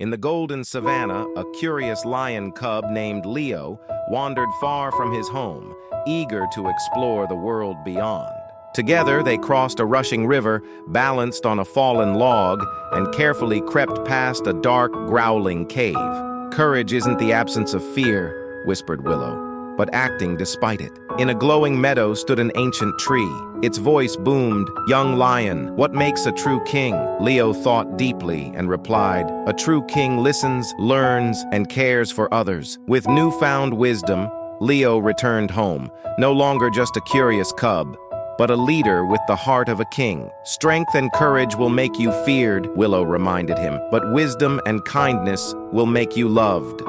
In the golden savanna, a curious lion cub named Leo wandered far from his home, eager to explore the world beyond. Together, they crossed a rushing river, balanced on a fallen log, and carefully crept past a dark, growling cave. "Courage isn't the absence of fear," whispered Willow, "but acting despite it." In a glowing meadow stood an ancient tree. Its voice boomed, "Young lion, what makes a true king?" Leo thought deeply and replied, "A true king listens, learns, and cares for others." With newfound wisdom, Leo returned home, no longer just a curious cub, but a leader with the heart of a king. "Strength and courage will make you feared," Willow reminded him, "but wisdom and kindness will make you loved."